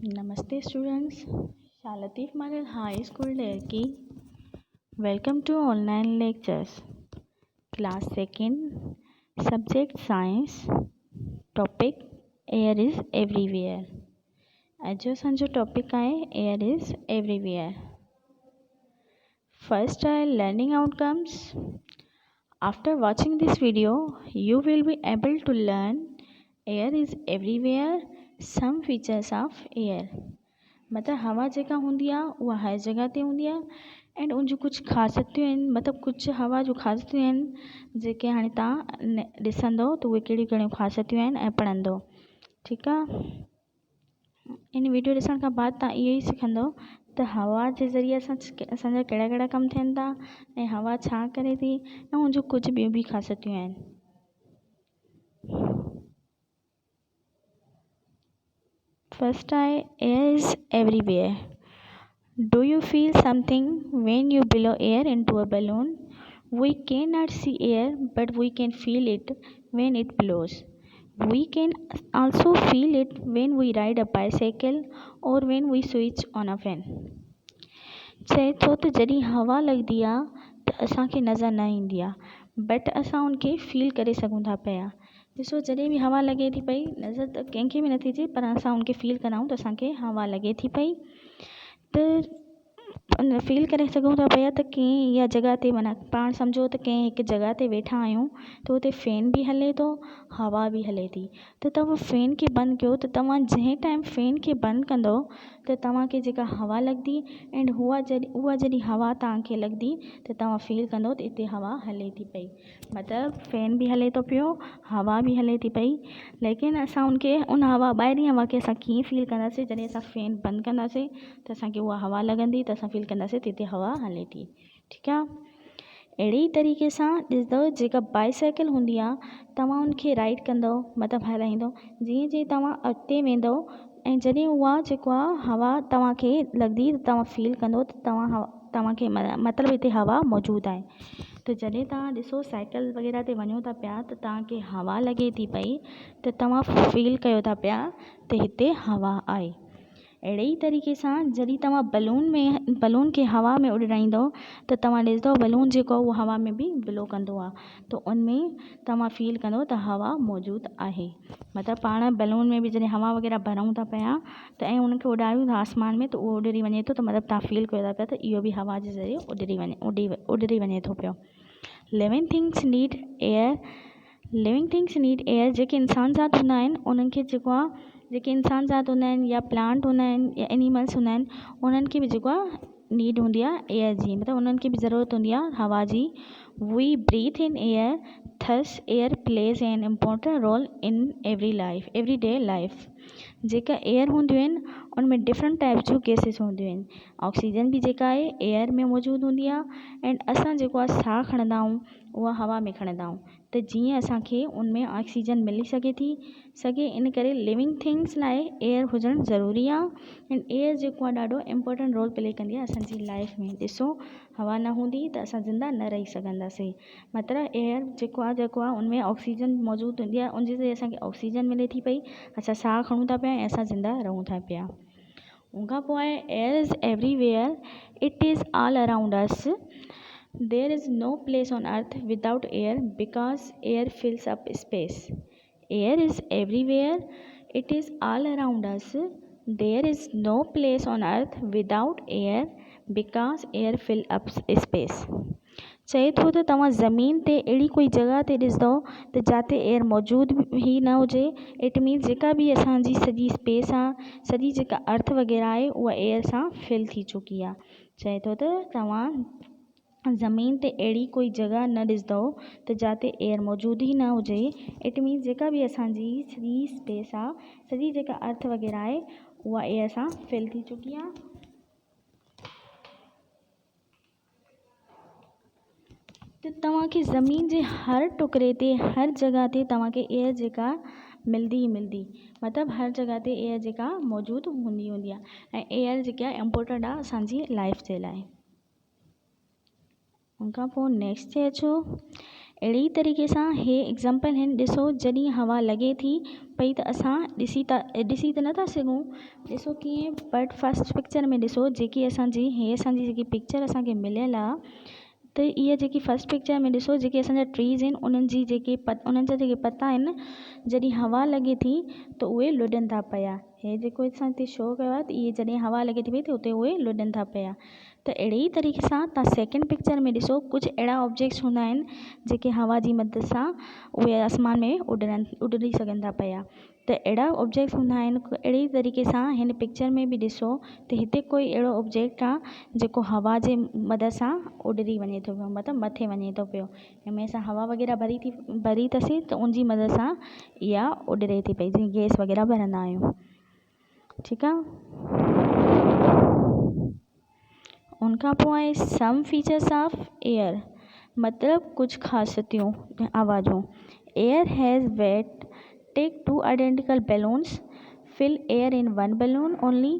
Namaste students, Shalatif Model High School Derki. Welcome to online lectures. Class 2nd, Subject Science. Topic Air is everywhere. आज जो संजो topic आए air is everywhere. First trial learning outcomes. After watching this video, you will be able to learn air is everywhere, some features of air. मतलब हवा जेका हूंदी आहे उहा हर जॻह ते हूंदी आहे एंड उन जूं कुझु ख़ासियतूं आहिनि. मतिलबु कुझु हवा जूं ख़ासियतूं आहिनि जेके हाणे तव्हां ॾिसंदो त उहे कहिड़ियूं कहिड़ियूं ख़ासियतूं आहिनि ऐं पढ़ंदो. ठीकु आहे. इन वीडियो ॾिसण खां बाद तव्हां इहो ई सिखंदो त हवा जे ज़रिए असांजा कहिड़ा कहिड़ा कमु थियनि था ऐं हवा छा करे थी ऐं उन जूं कुझु ॿियूं बि ख़ासियतूं आहिनि. First, air is everywhere. Do you feel something when you blow air into a balloon? We cannot see air, but we can feel it when it blows. We can also feel it when we ride a bicycle or when we switch on a fan. चए थो त जॾहिं हवा लॻंदी आहे त असांखे नज़र न ईंदी आहे बट असां उनखे फील करे सघूं था पिया. ॾिसो जॾहिं बि हवा लॻे थी पई नज़र त कंहिंखे बि नथी अचे पर असां उनखे फील करायूं त असांखे हवा लॻे थी पई त फील करे सघूं था पिया त कंहिं इहा जॻह ते माना पाण सम्झो त कंहिं हिकु जॻह ते वेठा आहियूं त हुते फैन बि हले थो हवा बि हले थी त तव्हां फैन खे बंदि कयो त तव्हां जंहिं टाइम फैन खे बंदि कंदो त तव्हांखे जेका हवा लॻंदी एंड उहा जॾहिं हवा तव्हांखे लॻंदी त तव्हां फील कंदो त हिते हवा हले थी पई. मतिलबु फैन बि हले थो पियो हवा बि हले थी पई लेकिन असां उनखे उन हवा ॿाहिरीं हवा खे असां कीअं फील कंदासीं जॾहिं असां फैन बंदि कंदासीं त असांखे उहा हवा लॻंदी त असां फील कंदासीं त हिते हवा हले थी. ठीकु आहे. अहिड़े ई तरीक़े सां ॾिसंदव जेका बाइसाइकिल हूंदी आहे तव्हां उनखे राइड कंदव मतिलबु हलाईंदव जीअं जीअं तव्हां अॻिते वेंदव ऐं जॾहिं उहा जेको आहे हवा तव्हांखे लॻंदी त तव्हां फील कंदो त तव्हांखे मतिलबु हिते हवा मौजूदु आहे. त जॾहिं तव्हां ॾिसो साइकिल वग़ैरह ते वञो था पिया त तव्हांखे हवा लॻे थी पई त तव्हां फील कयो था पिया त हिते हवा आहे. अहिड़े ई तरीक़े सां जॾहिं तव्हां बलून खे हवा में उॾाईंदव त तव्हां ॾिसंदव बलून जेको आहे उहो हवा में बि ब्लो कंदो आहे त उनमें तव्हां फील कंदव त हवा मौजूदु आहे. मतिलबु पाण बलून में बि जॾहिं हवा वग़ैरह भरूं था पिया त ऐं उनखे उॾायूं था आसमान में त उहो उॾरी वञे थो त मतिलबु तव्हां फील कयो था पिया त इहो बि हवा जे ज़रिए उॾरी वञे थो पियो. Living things need air. जेके इंसान ज़ात हूंदा आहिनि उन्हनि खे जेको आहे जेके इंसान ज़ात हूंदा आहिनि या प्लांट हूंदा आहिनि या एनिमल्स हूंदा आहिनि उन्हनि खे बि जेको आहे नीड हूंदी आहे एयर जी मतिलबु उन्हनि खे बि ज़रूरत हूंदी आहे हवा जी. We breathe in air thus air plays an important role in everyday life. जेका एयर हूंदियूं आहिनि उनमें डिफरेंट टाइप जूं गैसिस हूंदियूं आहिनि. ऑक्सीजन बि जेका आहे एयर में मौजूदु हूंदी आहे एंड असां जेको आहे साहु खणंदा आहियूं उहा हवा में खणंदा आहियूं त जीअं असांखे उनमें ऑक्सीजन मिली सघे इन करे लिविंग थिंग्स लाइ एयर हुजणु ज़रूरी आहे एंड एयर जेको आहे ॾाढो इम्पोर्टेंट रोल प्ले कंदी आहे असांजी लाइफ में. ॾिसो हवा न हूंदी त असां ज़िंदा न रही सघंदासीं. मतिलबु एयर जेको आहे उनमें ऑक्सीजन मौजूदु हूंदी आहे उनजे ज़रिए असांखे ऑक्सीजन मिले थी पई असां साहु खणूं था पिया ऐं असां ज़िंदा रहूं था पिया. उनखां पोइ आहे air is everywhere. It is all around us. There is no place on earth without air because air fills up space. Air is everywhere. It is all around us. There is no place on earth without air because air fills up space. चए थो त तव्हां ज़मीन ते अहिड़ी कोई जॻह ते ॾिसंदव त जिते एयर मौजूदु ई न हुजे. इट मीन्स जेका बि असांजी सॼी स्पेस आहे सॼी जेका अर्थ वग़ैरह आहे उहा एयर सां फिल थी चुकी आहे. चए थो त तव्हां ज़मीन ते अहिड़ी कोई जॻह न ॾिसंदव त जिते एयर मौजूदु ई न हुजे. इट मीन्स जेका बि असांजी सॼी स्पेस आहे सॼी जेका अर्थ वग़ैरह आहे उहा एयर सां फिल थी चुकी आहे. त तव्हांखे ज़मीन जे हर टुकड़े ते हर जॻह ते तव्हांखे एयर जेका मिलंदी ई मिलंदी. मतिलबु हर जॻह ते एयर जेका मौजूदु हूंदी आहे ऐं एयर जेका इम्पोर्टेंट आहे असांजी लाइफ जे लाइ. उनखां पोइ नेक्स्ट चए छो अहिड़ी तरीक़े सां हे एग्ज़ाम्पल आहिनि। ॾिसो जॾहिं हवा लॻे थी पई त असां ॾिसी त नथा सघूं। ॾिसो कीअं, बट फस्ट पिक्चर में ॾिसो जेकी असांजी जेकी पिक्चर असांखे मिलियल आहे त इहा जेकी फस्ट पिक्चर में ॾिसो जेके असांजा ट्रीज़ आहिनि उन्हनि जा जेके पता आहिनि जॾहिं हवा लॻे थी त उहे लुॾनि था पिया। हे जेको असां हिते शो कयो आहे त इहे जॾहिं हवा लॻे थी पई त उते उहे लुॾनि था पिया। त अहिड़े ई तरीक़े सां तव्हां सेकेंड पिक्चर में ॾिसो कुझु अहिड़ा ऑब्जेक्ट्स हूंदा आहिनि जेके हवा जी मदद सां उहे आसमान में उॾरी सघनि था पिया। त अहिड़ा ऑब्जेक्ट्स हूंदा आहिनि। अहिड़ी तरीक़े सां हिन पिक्चर में बि ॾिसो त हिते कोई अहिड़ो ऑब्जेक्ट आहे जेको हवा जे मदद सां उॾरी वञे थो पियो, मतिलबु मथे वञे थो पियो। जंहिंमें असां हवा वग़ैरह भरी अथसीं त उनजी मदद सां इहा उॾरे थी पई, जीअं गैस वग़ैरह भरंदा आहियूं। ठीकु आहे। उनखां पोइ आहे सम फीचर्स ऑफ एयर, मतिलबु कुझु ख़ासियतूं आवाज़ूं। Air has weight, take two identical balloons, fill air in one balloon only,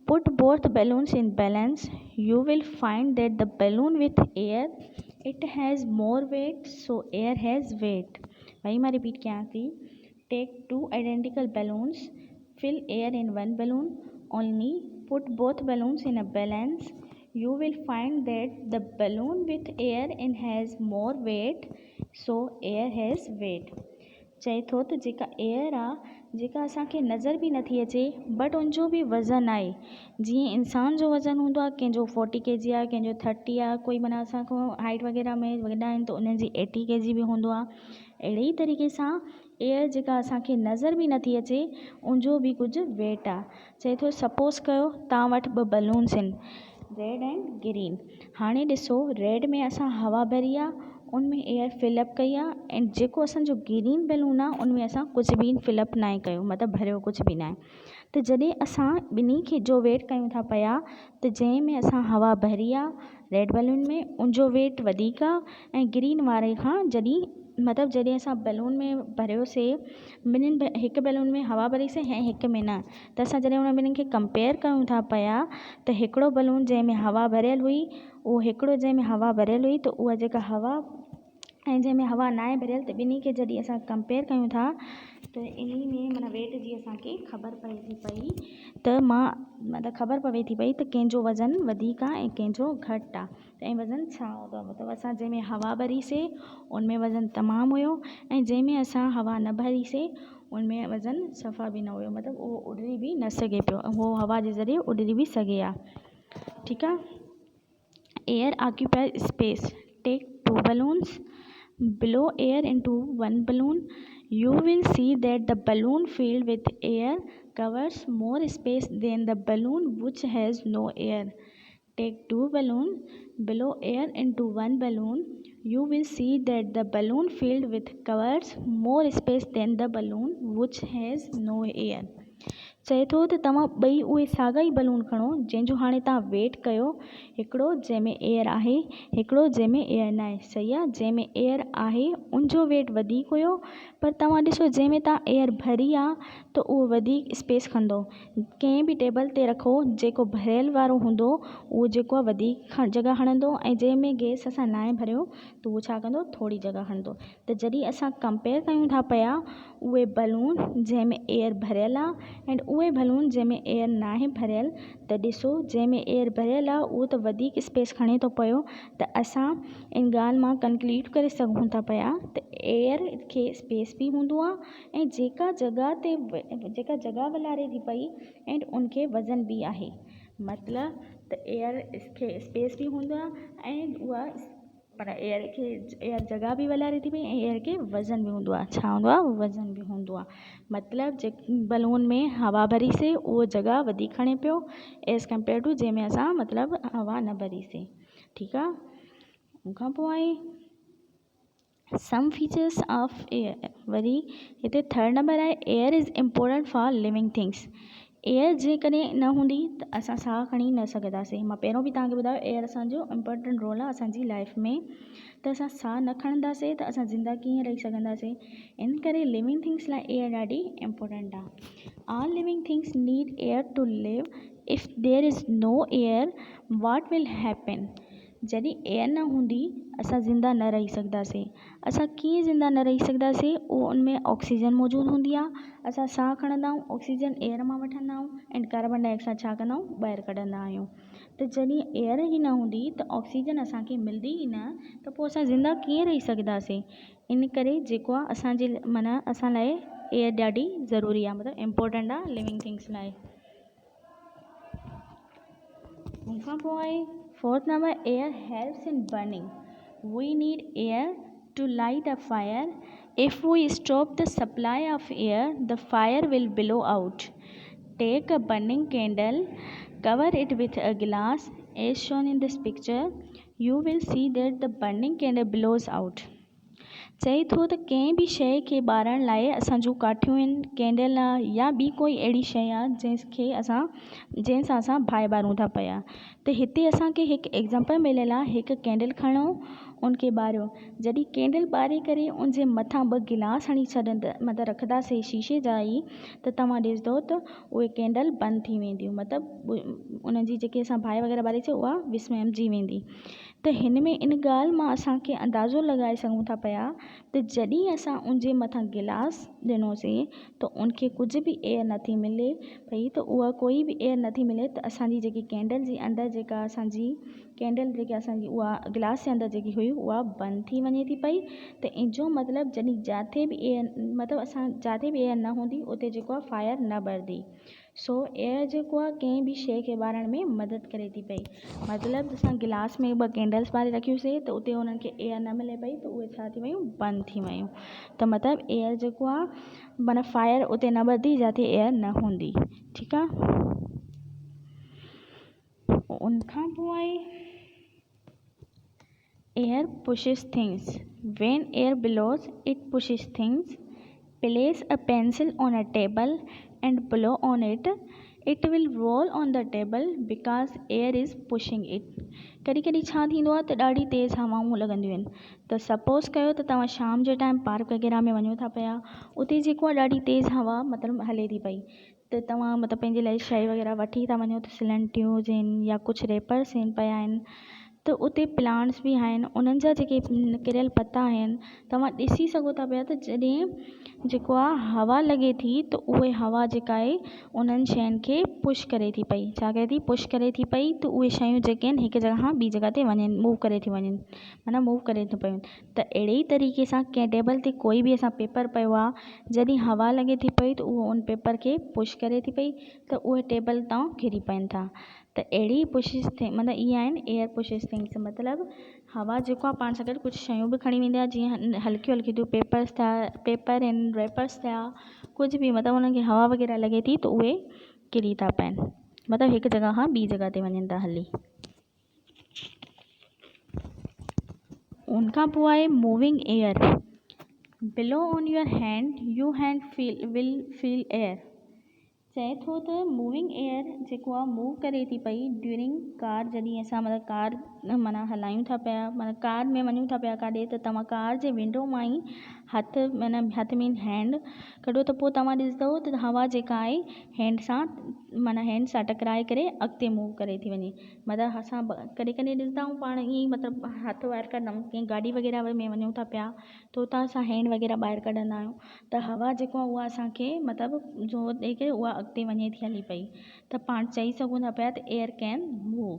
put both balloons in balance, you will find that the balloon with air it has more weight, so air has weight। वही मैं repeat किया थी। Take two identical balloons, fill air in one balloon only, put both balloons in a balance, you will find that the balloon with air it has more weight, so air has weight। चए थो त जेका air आहे जेका असांखे नज़र बि नथी अचे बट उनजो बि वज़न आहे। जीअं इंसान जो वज़न हूंदो आहे, कंहिंजो 40 kg आहे, कंहिंजो 30 आहे, कोई माना असांखां हाइट वग़ैरह में वॾा आहिनि त उन्हनि जी 80 kg बि हूंदो आहे। अहिड़े ई तरीक़े सां एयर जेका असांखे नज़र बि नथी अचे उनजो बि कुझु वेट आहे। चए थो सपोज़ कयो तव्हां वटि 2 बलून्स आहिनि, रेड एंड ग्रीन। हाणे ॾिसो रेड में असां हवा भरी आहे, उनमें एयर फिलअप कई आहे, ऐं जेको असांजो ग्रीन बैलून आहे उनमें असां कुझु बि फिलअप न कयो, मतिलबु भरियो कुझु बि न आहे। त जॾहिं असां ॿिन्ही खे जो वेट कयूं था पिया त जंहिंमें असां हवा भरी आहे रेड बैलून में उनजो वेट वधीक आहे, ऐं ग्रीन वारे खां जॾहिं असां बैलून में भरियोसीं, हिकु बैलून में हवा भरीसीं ऐं हिक में न, त असां जॾहिं उन ॿिन्हिनि खे कंपेयर कयूं था पिया त हिकिड़ो बैलून जंहिंमें हवा भरियल हुई उहो हिकिड़ो जंहिंमें हवा भरियल हुई त उहा जेका हवा ऐं जंहिंमें हवा न आहे भरियल, त ॿिन्ही खे जॾहिं असां कंपेयर कयूं था त इन में माना वेट जी असांखे ख़बर पए थी पई त ख़बर पवे थी पई त कंहिंजो वज़न वधीक आहे ऐं कंहिंजो घटि आहे। त ऐं वज़न छा हूंदो आहे, मतिलबु असां जंहिंमें हवा भरीसीं उनमें वज़न तमामु हुयो, ऐं जंहिंमें असां हवा न भरीसीं उनमें वज़न सफ़ा बि न हुयो, मतिलबु उहो उॾरी बि न सघे पियो, उहो हवा जे ज़रिए उॾरी बि सघे हा। ठीकु आहे। Air occupies space, take 2 balloons, blow air into one balloon, you will see that the balloon filled with air covers more space than the balloon which has no air। Take 2 balloons, blow air into one balloon, you will see that the balloon filled with covers more space than the balloon which has no air। चए थो त तव्हां ॿई उहे साॻा ई balloon खणो जंहिंजो हाणे तव्हां वेट कयो, हिकिड़ो जंहिंमें एयर आहे, हिकिड़ो जंहिंमें एयर न आहे। सही आहे, जंहिंमें एयर आहे उनजो वेट वधीक हुयो, पर तव्हां ॾिसो जंहिंमें तव्हां एयर भरी आहे त उहो वधीक स्पेस खणंदो। कंहिं बि टेबल ते रखो जेको भरियल वारो हूंदो उहो जेको आहे वधीक जॻह खणंदो, ऐं जंहिंमें गैस असां न आहे भरियो त उहो छा कंदो, थोरी जॻह खणंदो। त जॾहिं असां कंपेयर कयूं था पिया उहे बलून जंहिंमें एयर भरियल आहे ऐं उहे बलून जंहिंमें एयर न आहे भरियल, त ॾिसो जंहिंमें एयर भरियल आहे उहो त वधीक स्पेस खणे थो पियो। त असां इन ॻाल्हि मां कंक्लूड करे सघूं था पिया त एयर खे स्पेस बि हूंदो आहे, ऐं जेका जॻह वलारे थी पई ऐं उनखे वज़न बि आहे। मतिलबु त एयर खे स्पेस बि हूंदो आहे ऐं उहा पर एयर जॻह बि वलारे थी पई ऐं एयर खे वज़न बि हूंदो आहे। छा हूंदो आहे, वज़न बि हूंदो आहे। मतिलबु जे बलून में हवा भरीसीं उहो जॻह वधीक खणे पियो एज़ कंपेयर टू जंहिंमें असां मतिलबु हवा न भरीसीं। ठीकु आहे। उनखां पोइ आहे सम फीचर्स ऑफ एयर। वरी हिते 3rd नंबर आहे air is important for living things. Air जेकॾहिं न हूंदी त असां साह खणी न सघंदासीं। मां पहिरों बि तव्हांखे ॿुधायो एयर असांजो इम्पोर्टेंट रोल आहे असांजी लाइफ में। त असां साह न खणंदासीं त असां ज़िंदा कीअं रही सघंदासीं। इन करे लिविंग थिंग्स लाइ एयर ॾाढी इम्पोर्टेंट आहे। All living things need air to live. If there is no air what will happen. जॾहिं एयर न हूंदी असां ज़िंदा न रही सघंदासीं। असां कीअं ज़िंदा न रही सघंदासीं, उहो उनमें ऑक्सीजन मौजूदु हूंदी आहे। असां साह खणंदा आहियूं, ऑक्सीजन एयर मां वठंदा आहियूं ऐं कार्बन डाइऑक्साइड छा कंदा आहियूं, ॿाहिरि कढंदा आहियूं। त जॾहिं एयर ई न हूंदी त ऑक्सीजन असांखे मिलंदी ई न, त पोइ असां ज़िंदा कीअं रही सघंदासीं। इन करे जेको आहे असांजे माना असां लाइ एयर ॾाढी ज़रूरी आहे, मतिलबु इम्पोर्टेंट आहे लिविंग थिंग्स लाइ। उनखां पोइ आहे fourth number, air helps in burning. We need air to light a fire. If we stop the supply of air, the fire will blow out. Take a burning candle, cover it with a glass as shown in this picture. You will see that the burning candle blows out. चई थो त कंहिं बि शइ खे ॿारण लाइ असां जूं काठियूं आहिनि, कैंडल आहे या ॿी कोई अहिड़ी शइ आहे जंहिंसां असां बाहि ॿारूं था पिया। त हिते असांखे हिकु एग्ज़ाम्पल मिलियल आहे, हिकु कैंडल खणो, उनखे ॿारियो। जॾहिं कैंडल ॿारे करे उनजे मथां ॿ गिलास हणी छॾंदा, मतिलबु रखंदासीं शीशे जा ई, त तव्हां ॾिसंदो त उहे कैंडल बंदि थी वेंदियूं, मतिलबु उनजी जेके असां बाहि वग़ैरह ॿारीसीं उहा विसमजी वेंदी। त हिन में इन ॻाल्हि मां असांखे अंदाज़ो लॻाए सघूं था पिया त जॾहिं असां उनजे मथां गिलास ॾिनोसीं त उनखे कुझु बि एयर नथी मिले पई, त उहा कोई बि एयर नथी मिले, त असांजी जेकी कैंडल जी अंदरि जेका असांजी कैंडल जेकी असांजी उहा गिलास जे अंदरि जेकी हुई उहा बंदि थी वञे थी पई। त इन जो मतिलबु जॾहिं जिथे बि एयर, मतिलबु असां जिथे बि एयर न हूंदी उते जेको आहे फायर न ॿरंदी। सो एयर जेको आहे कंहिं बि शइ खे ॿारण में मदद करे थी पई। मतिलबु असां गिलास में ॿ कैंडल्स ॿारे रखियूंसीं त उते उन्हनि खे एयर न मिले पई, त उहे छा थी वियूं, बंदि थी वियूं। त मतिलबु एयर जेको आहे माना फायर उते न ॿरंदी जिथे एयर न हूंदी। ठीकु आहे। उनखां पोइ आहे air pushes things. When air blows it pushes things. Place a pencil on a table and blow on it. It will roll on the table because air is pushing it. कॾहिं कॾहिं छा थींदो आहे त ॾाढी तेज़ हवाऊं लॻंदियूं आहिनि। त सपोज़ कयो त तव्हां शाम जे टाइम पार्क वग़ैरह में वञो था पिया, उते जेको आहे ॾाढी तेज़ हवा मतिलबु हले थी पई, त तव्हां मतिलबु पंहिंजे लाइ शइ वग़ैरह वठी था वञो, त सिलेंटियूज़ आहिनि या कुझु रेपर्स आहिनि पिया आहिनि, त उते प्लांट्स बि आहिनि, उन्हनि जा जेके किरियल पता आहिनि, तव्हां ॾिसी सघो था पिया त जॾहिं जेको आहे हवा लॻे थी त उहे हवा जेका आहे उन्हनि शयुनि खे पुश करे थी पई। छा करे थी, पुश करे थी पई, त उहे शयूं जेके आहिनि हिकु जॻह खां ॿी जॻह ते वञनि, मूव करे थी वञनि, माना मूव करे थी पयूं। त अहिड़े ई तरीक़े सां कंहिं टेबल ते कोई बि असां पेपर पियो आहे, जॾहिं हवा लॻे थी पई त उहो उन पेपर खे पुश करे थी पई, त उहे टेबल तां किरी पवनि था। त अहिड़ी पुशिस थिंग मतिलबु इहे आहिनि एयर पुशिस थिंग्स। मतिलबु हवा जेको आहे पाण सां गॾु कुझु शयूं बि खणी वेंदी आहे, जीअं हल्कियूं हल्कियूं पेपर्स थिया, पेपर आहिनि, रेपर्स थिया, कुझु बि मतिलबु उन्हनि खे हवा वग़ैरह लॻे थी त उहे किरी था पवनि, मतिलबु हिकु जॻह खां ॿी जॻह ते वञनि था हली। उनखां पोइ आहे मूविंग एयर। बिलो on your hand U hand will feel air. चए थो त मूविंग एयर जेको आहे मूव करे थी पई ड्यूरिंग कार, जॾहिं असां मतिलबु कार माना हलायूं था पिया, माना कार में वञूं था पिया काॾे, त तव्हां कार जे विंडो मां ई हथ माना हथ में हैंड कढो, त पोइ तव्हां ॾिसंदव त हवा जेका आहे हैंड सां टकराए करे अॻिते मूव करे थी वञे। मतिलबु असां कॾहिं कॾहिं ॾिसंदा आहियूं पाण ईअं ई मतिलबु हथु ॿाहिरि कढंदा आहियूं, कंहिं गाॾी वग़ैरह में वञूं था पिया त उतां असां हैंड वग़ैरह ॿाहिरि कढंदा आहियूं, त हवा जेको आहे उहा असांखे मतिलबु जोर ॾेई करे उहा अॻिते वञे थी हली पई, त पाण चई सघूं था पिया त air can move.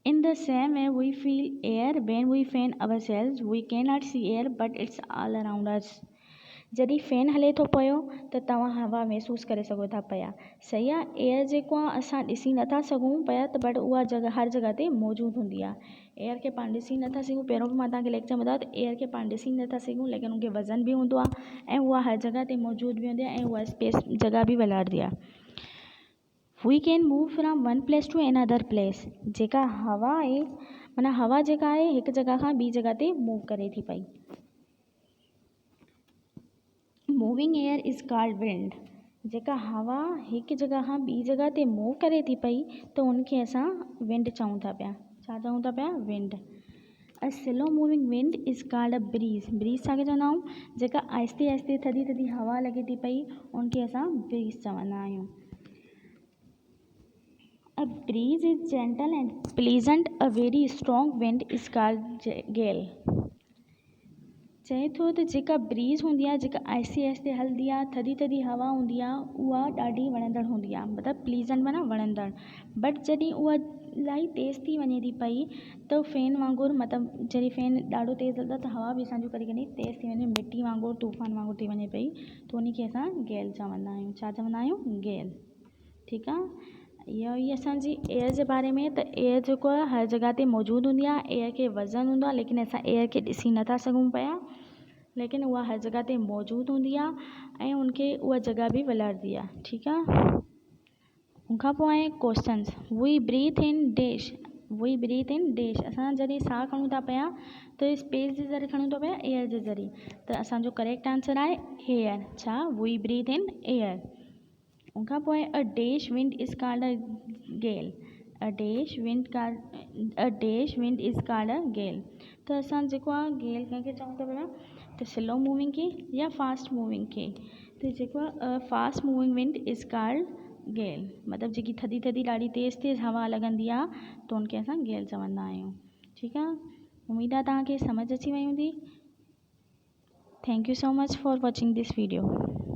In the same way we feel air when we fan ourselves. We cannot see air but it's all around us. जॾहिं फैन हले थो पियो त तव्हां हवा महसूसु करे सघो था पिया। सही आहे। एयर जेको आहे असां ॾिसी नथा सघूं पिया, त बट उहा जॻह हर जॻह ते मौजूदु हूंदी आहे। एयर खे पाण ॾिसी नथा सघूं, पहिरों बि मां तव्हांखे लेक्चर में ॿुधायो त एयर खे पाण ॾिसी नथा सघूं, लेकिन उनखे वज़न बि हूंदो आहे ऐं उहा हर जॻह ते मौजूदु बि हूंदी आहे ऐं उहा स्पेस जॻह बि वलारदी आहे। We can move from one place to another place. जेका हवा आहे माना हवा जेका आहे हिकु जॻह खां ॿी जॻह ते मूव करे थी पई। Moving air is called wind. जेका हवा हिकु जॻह खां ॿी जॻह ते मूव करे थी पई त उनखे असां विंड चऊं था पिया। छा चऊं था पिया? Wind. A slow moving wind is called a bridge. Bridge छा चवंदा आहियूं? जेका आहिस्ते आहिस्ते थधी थधी हवा लॻे थी पई उनखे असां ब्रीज़ चवंदा आहियूं। A breeze is gentle and pleasant. A very strong wind is called gale. चए थो त जेका ब्रीज़ हूंदी आहे, जेका आहिस्ते आहिस्ते हलंदी आहे, थधी थधी हवा हूंदी आहे, उहा ॾाढी वणंदड़ हूंदी आहे, मतिलबु प्लीज़ेंट माना वणंदड़। बट जॾहिं उहा इलाही तेज़ थी वञे थी पई त फ़ैन वांगुरु, मतिलबु जॾहिं फ़ैन ॾाढो तेज़ हलंदो आहे त हवा बि असांजो कॾहिं कॾहिं तेज़ थी वञे, मिटी वांगुरु, तूफ़ान वांगुरु थी वञे पई, त उनखे असां गैल चवंदा आहियूं। छा चवंदा आहियूं? गैल। ठीकु आहे। इहो ई असांजी एयर जे बारे में। त एयर जेको आहे हर जॻह ते मौजूदु हूंदी आहे। एयर खे वज़न हूंदो आहे, लेकिन असां एयर खे ॾिसी नथा सघूं पिया, लेकिन उहा हर जॻह ते मौजूदु हूंदी आहे ऐं उनखे उहा जॻह बि वलरदी आहे। ठीकु आहे। उनखां पोइ आहे questions. We breathe in dash. We breathe in dash. असां जॾहिं साह खणूं था पिया त स्पेस जे ज़रिए खणूं था पिया, एयर जे ज़रिए। त असांजो करेक्ट आंसर आहे एयर। छा? We breathe in air. उनखां पोइ a dash wind is called a gale. A dash wind is called a gale. त असां जेको आहे गेल कंहिंखे चऊं था पिया? त स्लो मूविंग खे या फास्ट मूविंग खे। त जेको आहे fast moving wind is called gale. मतिलबु जेकी थधी थधी ॾाढी तेज़ तेज़ हवा लॻंदी आहे त उनखे असां गेल चवंदा आहियूं। ठीकु आहे। उमेदु आहे तव्हांखे सम्झ अची वई हूंदी। Thank you so much for watching this video.